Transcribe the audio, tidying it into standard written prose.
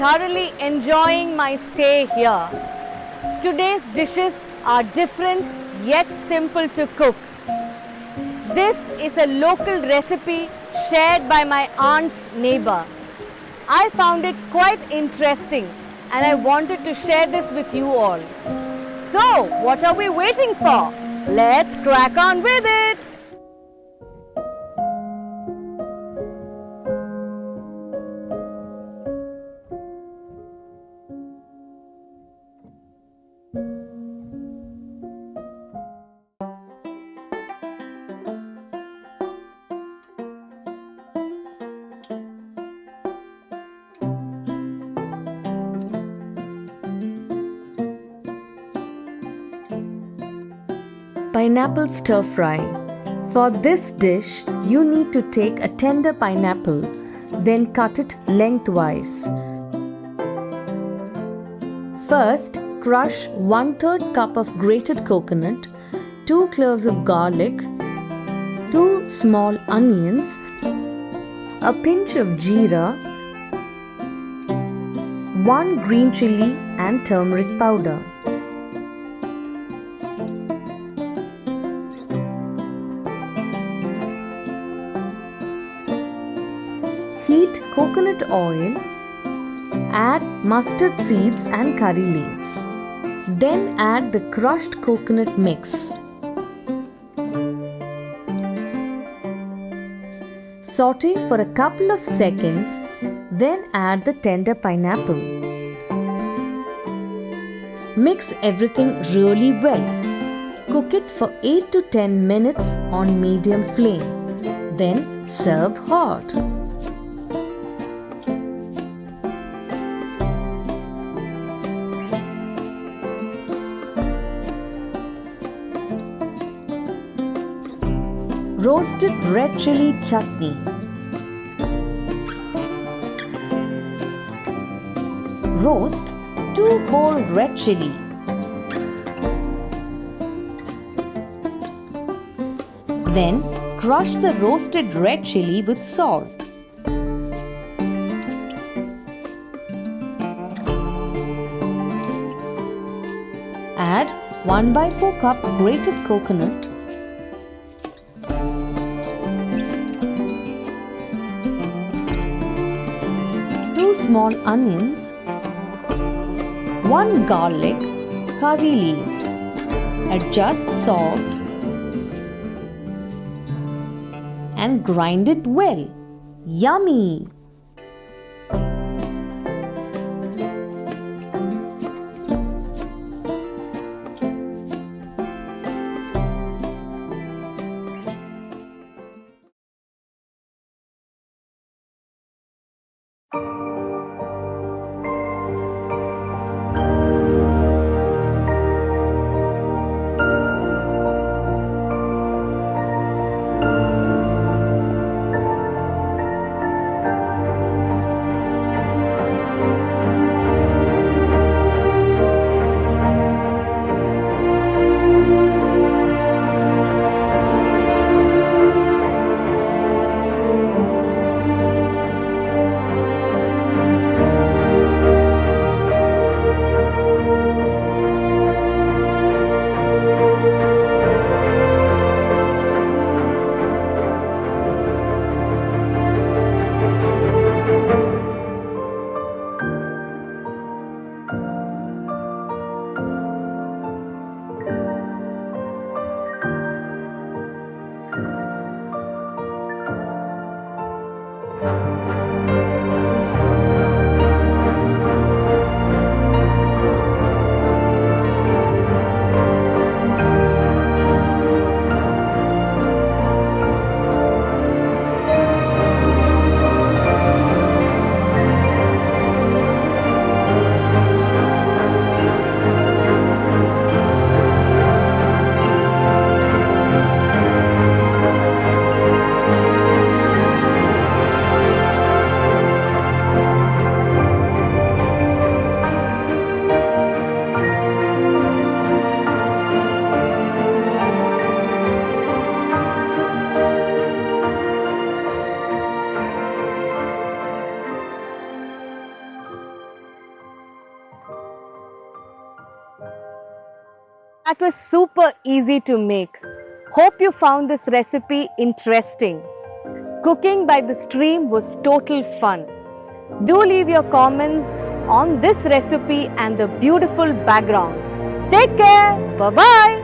thoroughly enjoying my stay here. Today's dishes are different yet simple to cook. This is a local recipe shared by my aunt's neighbor. I found it quite interesting and I wanted to share this with you all. So, what are we waiting for? Let's crack on with it! Pineapple stir fry. For this dish, you need to take a tender pineapple, then cut it lengthwise. First, crush 1/3 cup of grated coconut, 2 cloves of garlic, 2 small onions, a pinch of jeera, 1 green chilli and turmeric powder. Heat coconut oil, add mustard seeds and curry leaves. Then add the crushed coconut mix. Saute for a couple of seconds, then add the tender pineapple. Mix everything really well. Cook it for 8 to 10 minutes on medium flame. Then serve hot. Roasted Red Chilli Chutney. Roast 2 whole red chilli. Then crush the roasted red chilli with salt. Add 1/4 cup grated coconut, 2 small onions, 1 garlic, curry leaves. Adjust salt and grind it well. Yummy! That was super easy to make. Hope you found this recipe interesting. Cooking by the stream was total fun. Do leave your comments on this recipe and the beautiful background. Take care. Bye-bye.